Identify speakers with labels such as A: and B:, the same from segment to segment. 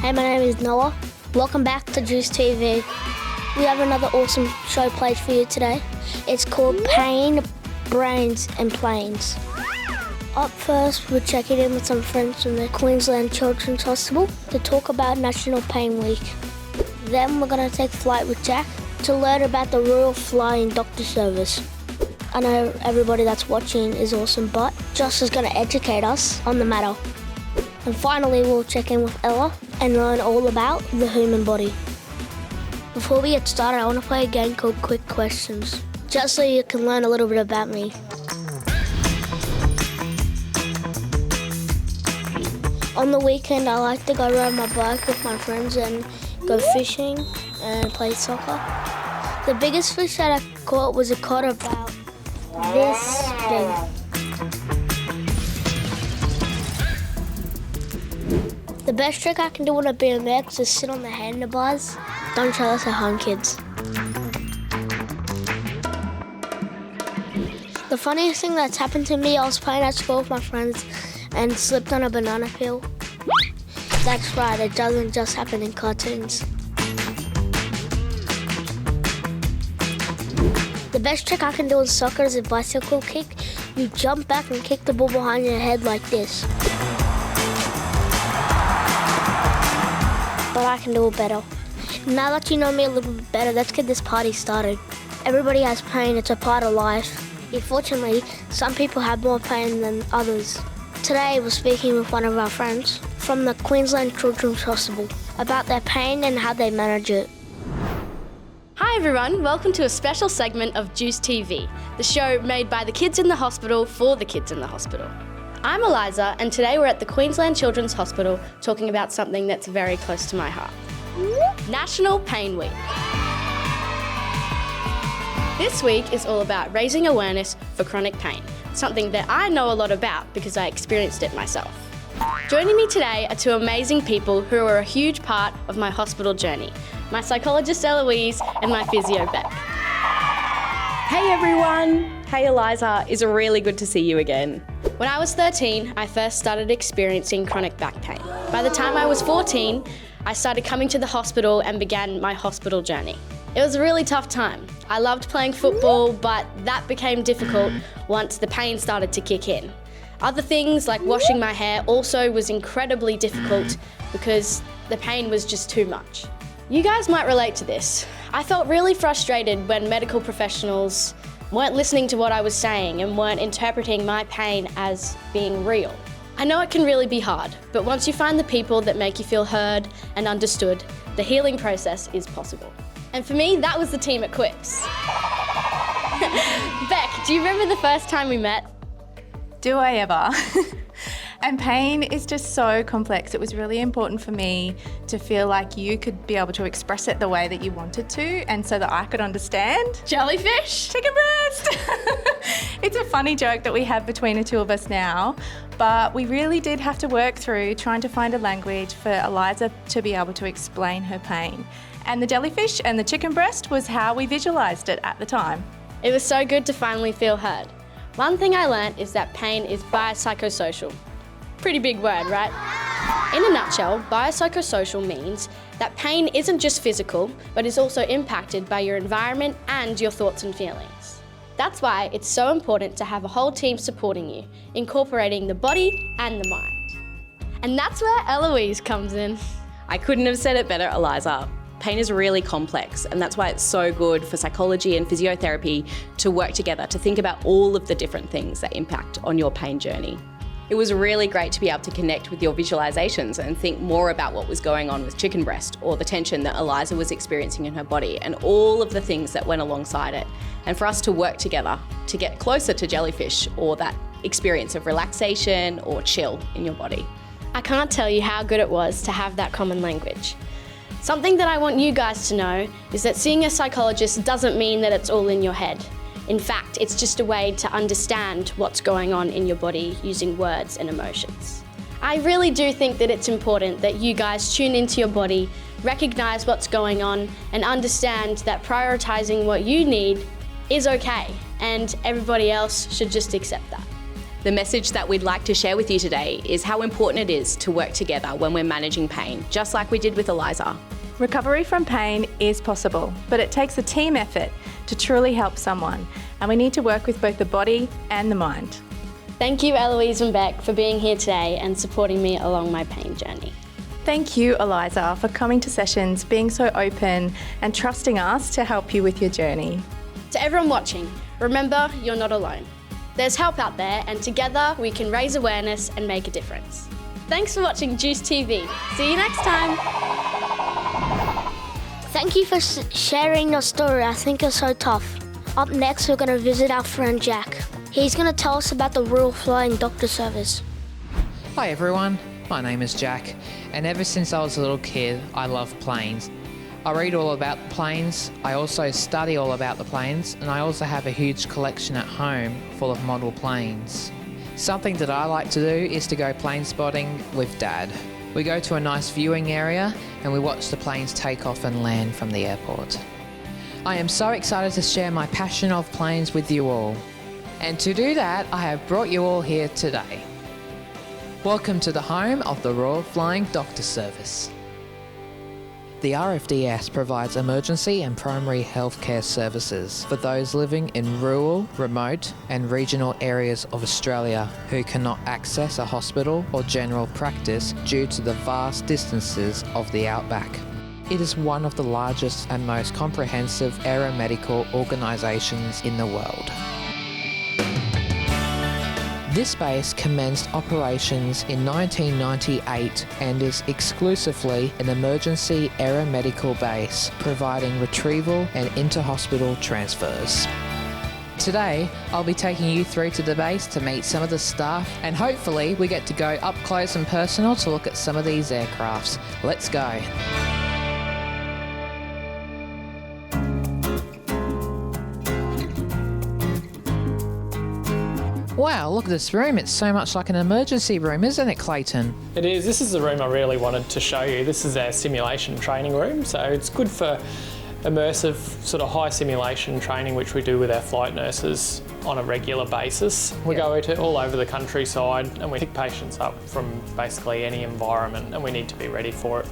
A: Hey, my name is Noah. Welcome back to Juice TV. We have another awesome show played for you today. It's called Pain, Brains and Planes. Up first, we're checking in with some friends from the Queensland Children's Hospital to talk about National Pain Week. Then we're going to take flight with Jack to learn about the Royal Flying Doctor Service. I know everybody that's watching is awesome, but Josh is going to educate us on the matter. And finally, we'll check in with Ella and learn all about the human body. Before we get started, I want to play a game called Quick Questions, just so you can learn a little bit about me. On the weekend, I like to go ride my bike with my friends and go fishing and play soccer. The biggest fish that I caught was a cod about this big. The best trick I can do on a BMX is sit on the handlebars. Don't try this at home, kids. The funniest thing that's happened to me, I was playing at school with my friends and slipped on a banana peel. That's right, it doesn't just happen in cartoons. The best trick I can do in soccer is a bicycle kick. You jump back and kick the ball behind your head like this. But I can do it better. Now that you know me a little bit better, let's get this party started. Everybody has pain, it's a part of life. Unfortunately, some people have more pain than others. Today we're speaking with one of our friends from the Queensland Children's Hospital about their pain and how they manage it.
B: Hi everyone, welcome to a special segment of Juice TV, the show made by the kids in the hospital for the kids in the hospital. I'm Eliza, and today we're at the Queensland Children's Hospital talking about something that's very close to my heart. National Pain Week. This week is all about raising awareness for chronic pain, something that I know a lot about because I experienced it myself. Joining me today are two amazing people who are a huge part of my hospital journey, my psychologist Eloise and my physio Bec.
C: Hey everyone! Hey Eliza, it's really good to see you again.
B: When I was 13, I first started experiencing chronic back pain. By the time I was 14, I started coming to the hospital and began my hospital journey. It was a really tough time. I loved playing football, but that became difficult once the pain started to kick in. Other things like washing my hair also was incredibly difficult because the pain was just too much. You guys might relate to this. I felt really frustrated when medical professionals weren't listening to what I was saying and weren't interpreting my pain as being real. I know it can really be hard, but once you find the people that make you feel heard and understood, the healing process is possible. And for me, that was the team at Quips. Bec, do you remember the first time we met?
D: Do I ever? And pain is just so complex. It was really important for me to feel like you could be able to express it the way that you wanted to and so that I could understand.
B: Jellyfish?
D: Chicken breast! It's a funny joke that we have between the two of us now, but we really did have to work through trying to find a language for Eliza to be able to explain her pain. And the jellyfish and the chicken breast was how we visualised it at the time.
B: It was so good to finally feel heard. One thing I learned is that pain is biopsychosocial. Pretty big word, right? In a nutshell, biopsychosocial means that pain isn't just physical, but is also impacted by your environment and your thoughts and feelings. That's why it's so important to have a whole team supporting you, incorporating the body and the mind. And that's where Eloise comes in.
C: I couldn't have said it better, Eliza. Pain is really complex, and that's why it's so good for psychology and physiotherapy to work together to think about all of the different things that impact on your pain journey. It was really great to be able to connect with your visualizations and think more about what was going on with chicken breast or the tension that Eliza was experiencing in her body and all of the things that went alongside it. And for us to work together to get closer to jellyfish or that experience of relaxation or chill in your body.
B: I can't tell you how good it was to have that common language. Something that I want you guys to know is that seeing a psychologist doesn't mean that it's all in your head. In fact, it's just a way to understand what's going on in your body using words and emotions. I really do think that it's important that you guys tune into your body, recognize what's going on, and understand that prioritizing what you need is okay, and everybody else should just accept that.
C: The message that we'd like to share with you today is how important it is to work together when we're managing pain, just like we did with Eliza.
D: Recovery from pain is possible, but it takes a team effort to truly help someone, and we need to work with both the body and the mind.
B: Thank you, Eloise and Bec, for being here today and supporting me along my pain journey.
D: Thank you, Eliza, for coming to sessions, being so open and trusting us to help you with your journey.
B: To everyone watching, remember you're not alone. There's help out there, and together we can raise awareness and make a difference. Thanks for watching Juice TV. See you next time.
A: Thank you for sharing your story. I think it's so tough. Up next, we're going to visit our friend Jack. He's going to tell us about the Royal Flying Doctor Service.
E: Hi everyone, my name is Jack, and ever since I was a little kid, I love planes. I read all about planes, I also study all about the planes, and I also have a huge collection at home full of model planes. Something that I like to do is to go plane spotting with Dad. We go to a nice viewing area and we watch the planes take off and land from the airport. I am so excited to share my passion of planes with you all. And to do that, I have brought you all here today. Welcome to the home of the Royal Flying Doctor Service. The RFDS provides emergency and primary healthcare services for those living in rural, remote and regional areas of Australia who cannot access a hospital or general practice due to the vast distances of the outback. It is one of the largest and most comprehensive aeromedical organisations in the world. This base commenced operations in 1998 and is exclusively an emergency aeromedical base, providing retrieval and inter-hospital transfers. Today, I'll be taking you through to the base to meet some of the staff, and hopefully we get to go up close and personal to look at some of these aircrafts. Let's go. Wow, look at this room. It's so much like an emergency room, isn't it, Clayton?
F: It is. This is the room I really wanted to show you. This is our simulation training room. So it's good for immersive, sort of high simulation training, which we do with our flight nurses on a regular basis. We go to all over the countryside and we pick patients up from basically any environment, and we need to be ready for it.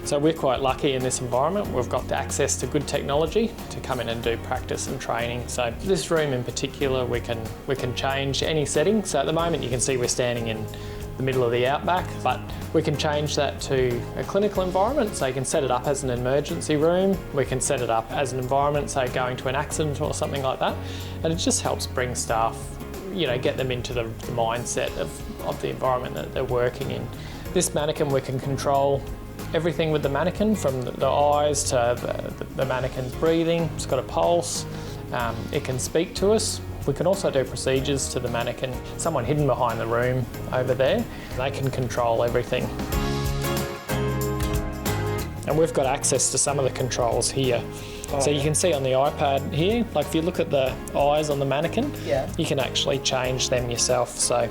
F: So we're quite lucky in this environment. We've got the access to good technology to come in and do practice and training. So this room in particular, we can change any setting. So at the moment you can see we're standing in the middle of the outback, but we can change that to a clinical environment. So you can set it up as an emergency room. We can set it up as an environment, say going to an accident or something like that. And it just helps bring staff, you know, get them into the mindset of the environment that they're working in. This mannequin, we can control everything with the mannequin, from the eyes to the mannequin's breathing. It's got a pulse. It can speak to us. We can also do procedures to the mannequin. Someone hidden behind the room over there, they can control everything. And we've got access to some of the controls here. So you can see on the iPad here, like if you look at the eyes on the mannequin, you can actually change them yourself. So,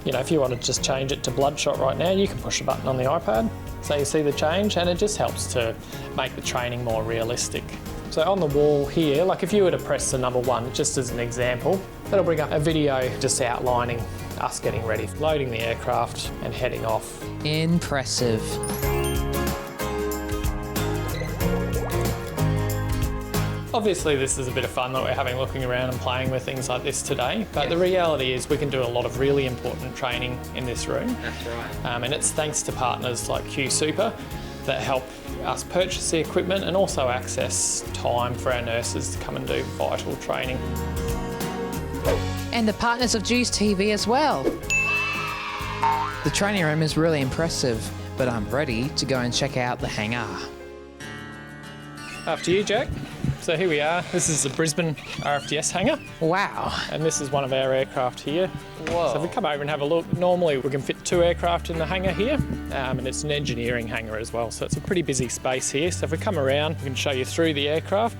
F: you know, if you want to just change it to bloodshot right now, you can push a button on the iPad. So you see the change, and it just helps to make the training more realistic. So on the wall here, like if you were to press the number 1, just as an example, that'll bring up a video just outlining us getting ready, loading the aircraft and heading off.
E: Impressive.
F: Obviously this is a bit of fun that we're having, looking around and playing with things like this today, but the reality is we can do a lot of really important training in this room.
E: That's right.
F: And it's thanks to partners like Q Super that help us purchase the equipment and also access time for our nurses to come and do vital training.
E: And the partners of Juice TV as well. The training room is really impressive, but I'm ready to go and check out the hangar.
F: After you, Jack. So here we are. This is the Brisbane RFDS hangar.
E: Wow.
F: And this is one of our aircraft here.
E: Whoa.
F: So if we come over and have a look, normally we can fit 2 aircraft in the hangar here, and it's an engineering hangar as well. So it's a pretty busy space here. So if we come around, we can show you through the aircraft.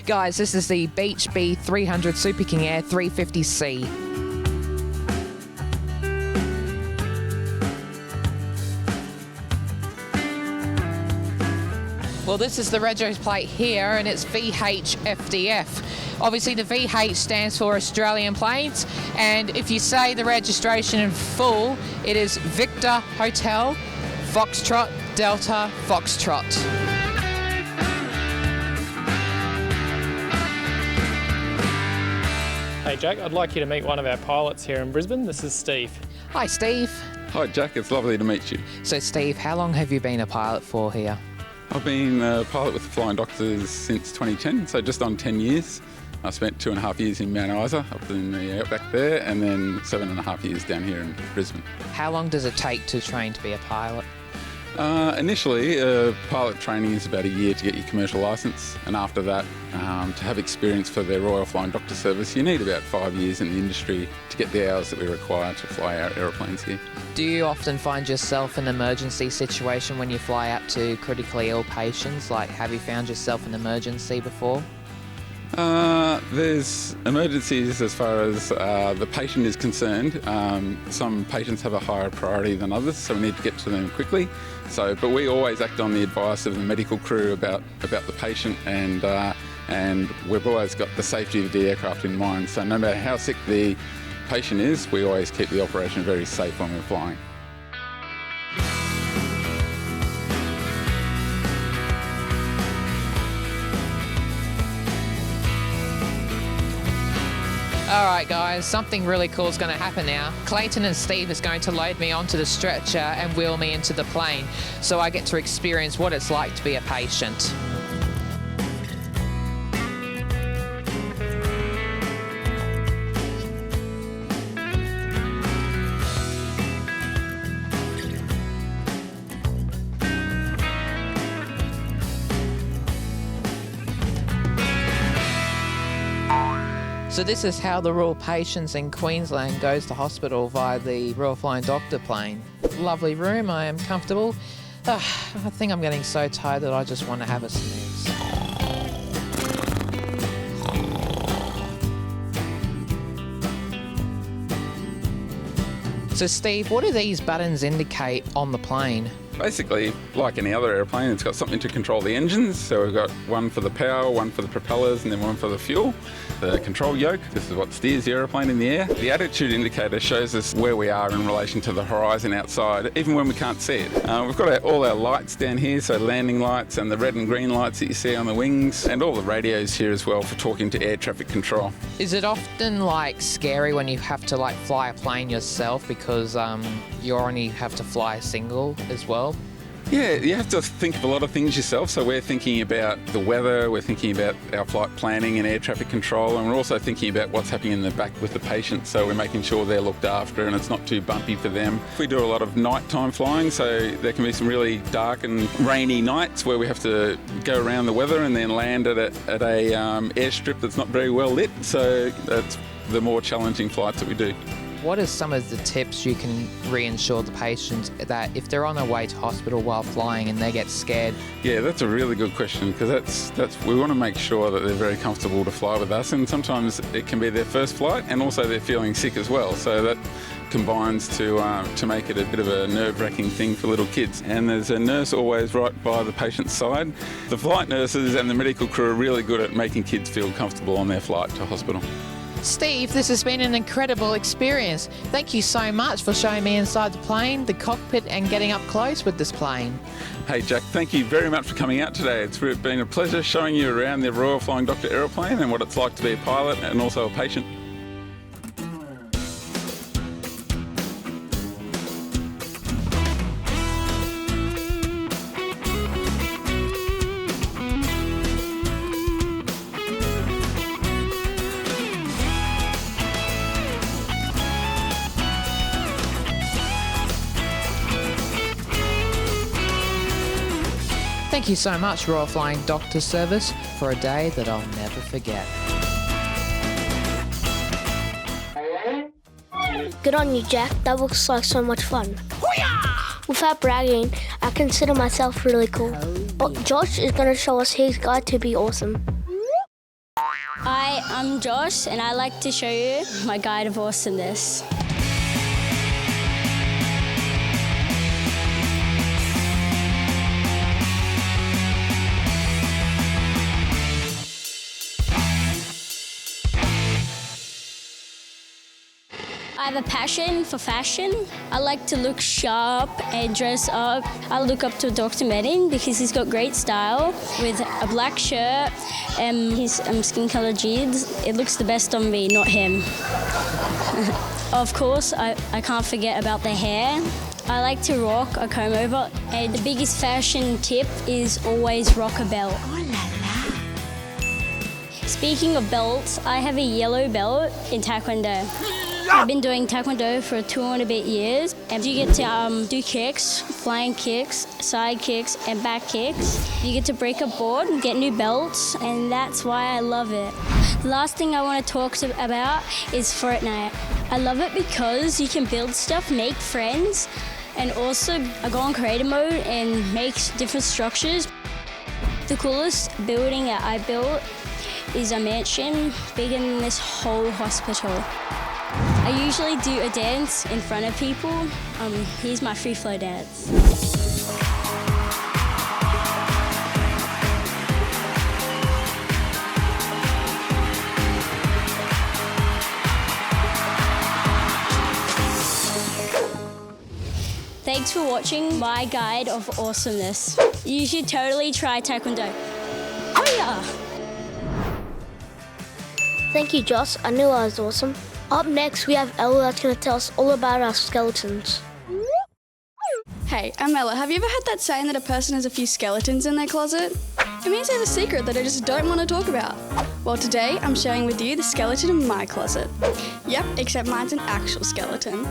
E: Guys, this is the Beach B300 Super King Air 350C. Well, this is the rego plate here, and it's VHFDF. Obviously the VH stands for Australian Planes, and if you say the registration in full, it is Victor Hotel Foxtrot Delta Foxtrot.
F: Hey Jack, I'd like you to meet one of our pilots here in Brisbane. This is Steve.
E: Hi Steve.
G: Hi Jack, it's lovely to meet you.
E: So Steve, how long have you been a pilot for here?
G: I've been a pilot with the Flying Doctors since 2010, so just on 10 years. I spent 2.5 years in Mount Isa, up in the outback there, and then 7.5 years down here in Brisbane.
E: How long does it take to train to be a pilot?
G: Initially, pilot training is about a year to get your commercial licence, and after that, to have experience for the Royal Flying Doctor Service, you need about 5 years in the industry to get the hours that we require to fly our aeroplanes here.
E: Do you often find yourself in an emergency situation when you fly out to critically ill patients? Like, have you found yourself in an emergency before?
G: There's emergencies as far as the patient is concerned. Some patients have a higher priority than others, so we need to get to them quickly. But we always act on the advice of the medical crew about the patient, and we've always got the safety of the aircraft in mind. So no matter how sick the patient is, we always keep the operation very safe when we're flying.
E: Alright guys, something really cool is going to happen now. Clayton and Steve is going to load me onto the stretcher and wheel me into the plane, so I get to experience what it's like to be a patient. So this is how the Royal Patients in Queensland goes to hospital via the Royal Flying Doctor plane. Lovely room, I am comfortable. I think I'm getting so tired that I just want to have a snooze. So Steve, what do these buttons indicate on the plane?
G: Basically, like any other airplane, it's got something to control the engines. So we've got one for the power, one for the propellers, and then one for the fuel. The control yoke, this is what steers the aeroplane in the air. The attitude indicator shows us where we are in relation to the horizon outside, even when we can't see it. We've got all our lights down here, so landing lights and the red and green lights that you see on the wings, and all the radios here as well for talking to air traffic control.
E: Is it often scary when you have to fly a plane yourself because you only have to fly single as well?
G: Yeah, you have to think of a lot of things yourself. So we're thinking about the weather, we're thinking about our flight planning and air traffic control, and we're also thinking about what's happening in the back with the patient. So we're making sure they're looked after and it's not too bumpy for them. We do a lot of nighttime flying, so there can be some really dark and rainy nights where we have to go around the weather and then land at a airstrip that's not very well lit. So that's the more challenging flights that we do.
E: What are some of the tips you can reassure the patient that if they're on their way to hospital while flying and they get scared?
G: Yeah, that's a really good question, because we want to make sure that they're very comfortable to fly with us, and sometimes it can be their first flight and also they're feeling sick as well. So that combines to make it a bit of a nerve-wracking thing for little kids. And there's a nurse always right by the patient's side. The flight nurses and the medical crew are really good at making kids feel comfortable on their flight to hospital.
E: Steve, this has been an incredible experience. Thank you so much for showing me inside the plane, the cockpit, and getting up close with this plane.
G: Hey Jack, thank you very much for coming out today. It's been a pleasure showing you around the Royal Flying Doctor aeroplane and what it's like to be a pilot and also a patient.
E: Thank you so much, Royal Flying Doctor Service, for a day that I'll never forget.
A: Good on you, Jack. That looks like so much fun. Without bragging, I consider myself really cool. But Josh is going to show us his guide to be awesome.
H: Hi, I'm Josh, and I like to show you my guide of awesomeness. I have a passion for fashion. I like to look sharp and dress up. I look up to Dr. Medin because he's got great style with a black shirt and his skin colour jeans. It looks the best on me, not him. Of course, I can't forget about the hair. I like to rock a comb over, and the biggest fashion tip is always rock a belt. Speaking of belts, I have a yellow belt in Taekwondo. I've been doing Taekwondo for 2 and a bit years, and you get to do kicks, flying kicks, side kicks, and back kicks. You get to break a board and get new belts, and that's why I love it. The last thing I want to talk about is Fortnite. I love it because you can build stuff, make friends, and also go on creative mode and make different structures. The coolest building that I built is a mansion bigger than this whole hospital. I usually do a dance in front of people. Here's my free flow dance. Thanks for watching my guide of awesomeness. You should totally try Taekwondo. Oh yeah!
A: Thank you, Joss. I knew I was awesome. Up next, we have Ella that's going to tell us all about our skeletons.
I: Hey, I'm Ella. Have you ever heard that saying that a person has a few skeletons in their closet? It means they have a secret that I just don't want to talk about. Well, today I'm sharing with you the skeleton in my closet. Yep, except mine's an actual skeleton.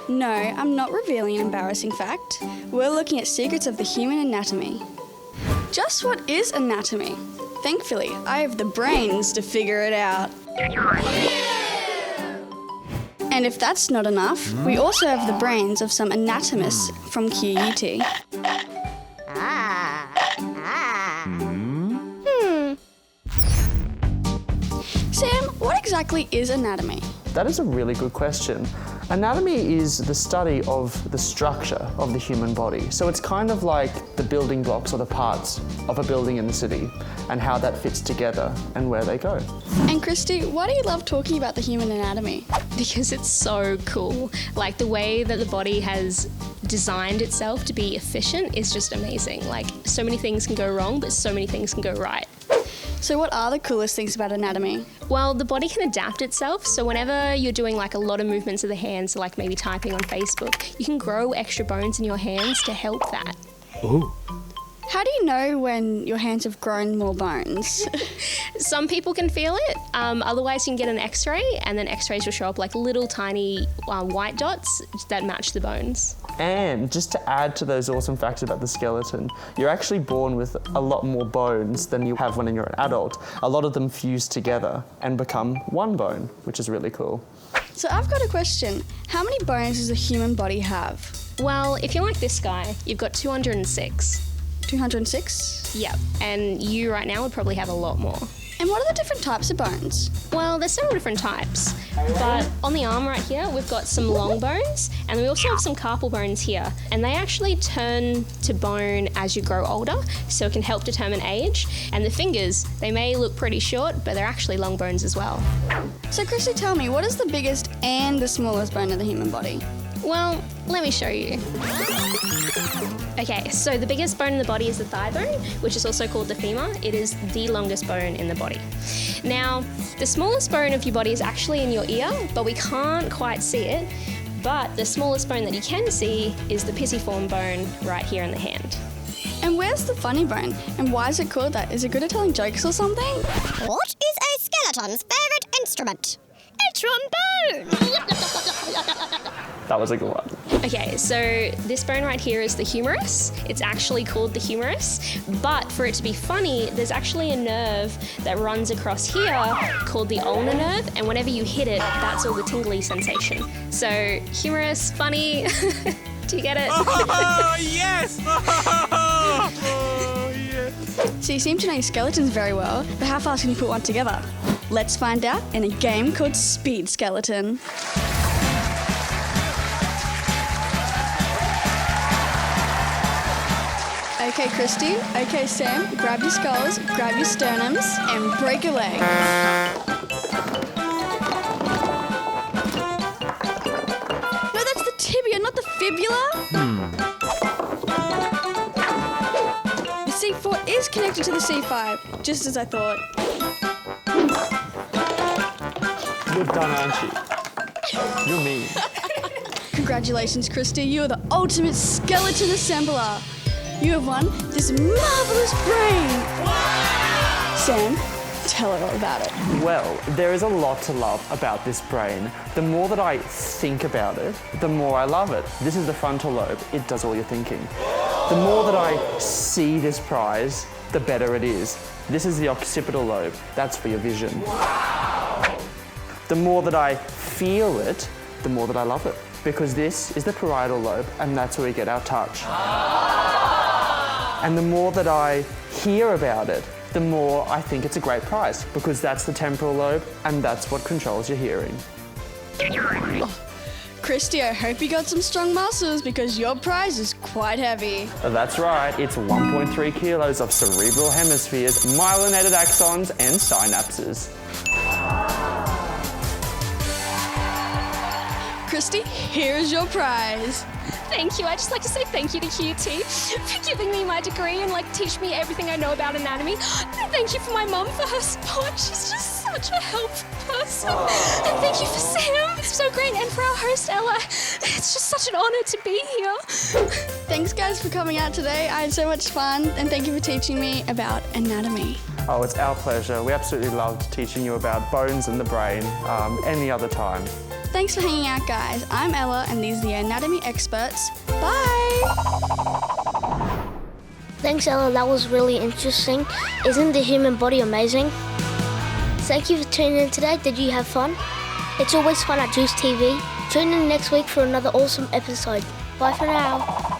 I: No, I'm not revealing an embarrassing fact. We're looking at secrets of the human anatomy. Just what is anatomy? Thankfully, I have the brains to figure it out. And if that's not enough, we also have the brains of some anatomists from QUT. Sam, what exactly is anatomy?
J: That is a really good question. Anatomy is the study of the structure of the human body. So it's kind of like the building blocks or the parts of a building in the city and how that fits together and where they go.
I: And Kristy, why do you love talking about the human anatomy?
K: Because it's so cool. Like the way that the body has designed itself to be efficient is just amazing. Like so many things can go wrong, but so many things can go right.
I: So what are the coolest things about anatomy?
K: Well, the body can adapt itself. So whenever you're doing like a lot of movements of the hands, like maybe typing on Facebook, you can grow extra bones in your hands to help that.
J: Ooh.
I: How do you know when your hands have grown more bones?
K: Some people can feel it. Otherwise, you can get an X-ray, and then X-rays will show up like little tiny white dots that match the bones.
J: And just to add to those awesome facts about the skeleton, you're actually born with a lot more bones than you have when you're an adult. A lot of them fuse together and become one bone, which is really cool.
I: So I've got a question. How many bones does a human body have?
K: Well, if you're like this guy, you've got 206.
I: 206?
K: Yep, and you right now would probably have a lot more.
I: And what are the different types of bones?
K: Well, there's several different types, but on the arm right here, we've got some long bones, and we also have some carpal bones here, and they actually turn to bone as you grow older, so it can help determine age. And the fingers, they may look pretty short, but they're actually long bones as well.
I: So Kristy, tell me, what is the biggest and the smallest bone of the human body?
K: Well, let me show you. Okay, so the biggest bone in the body is the thigh bone, which is also called the femur. It is the longest bone in the body. Now, the smallest bone of your body is actually in your ear, but we can't quite see it. But the smallest bone that you can see is the pisiform bone right here in the hand.
I: And where's the funny bone? And why is it called that? Is it good at telling jokes or something?
L: What is a skeleton's favourite instrument? A trombone!
J: That was a good one.
K: Okay, so this bone right here is the humerus. It's actually called the humerus, but for it to be funny, there's actually a nerve that runs across here called the ulnar nerve, and whenever you hit it, that's all the tingly sensation. So humerus, funny, do you get it?
M: Oh, yes! Oh, yes!
I: So you seem to know your skeletons very well, but how fast can you put one together? Let's find out in a game called Speed Skeleton. Okay, Kristy. Okay, Sam. Grab your skulls, grab your sternums, and break a leg. No, that's the tibia, not the fibula. The C4 is connected to the C5, just as I thought.
J: You're done, aren't you? You're mean.
I: Congratulations, Kristy. You are the ultimate skeleton assembler. You have won this marvelous brain. Sam, tell her all about it.
J: Well, there is a lot to love about this brain. The more that I think about it, the more I love it. This is the frontal lobe. It does all your thinking. The more that I see this prize, the better it is. This is the occipital lobe. That's for your vision. The more that I feel it, the more that I love it. Because this is the parietal lobe, and that's where we get our touch. And the more that I hear about it, the more I think it's a great prize, because that's the temporal lobe, and that's what controls your hearing.
I: Kristy, I hope you got some strong muscles because your prize is quite heavy.
J: That's right, it's 1.3 kilos of cerebral hemispheres, myelinated axons, and synapses.
I: Kristy, here's your prize.
K: Thank you. I'd just like to say thank you to QT for giving me my degree and teach me everything I know about anatomy. And thank you for my mum for her support. She's just such a helpful person. And thank you for Sam. It's so great. And for our host, Ella. It's just such an honour to be here.
I: Thanks, guys, for coming out today. I had so much fun. And thank you for teaching me about anatomy.
J: Oh, it's our pleasure. We absolutely loved teaching you about bones and the brain any other time.
I: Thanks for hanging out, guys. I'm Ella, and these are the anatomy experts. Bye!
A: Thanks, Ella. That was really interesting. Isn't the human body amazing? Thank you for tuning in today. Did you have fun? It's always fun at Juice TV. Tune in next week for another awesome episode. Bye for now.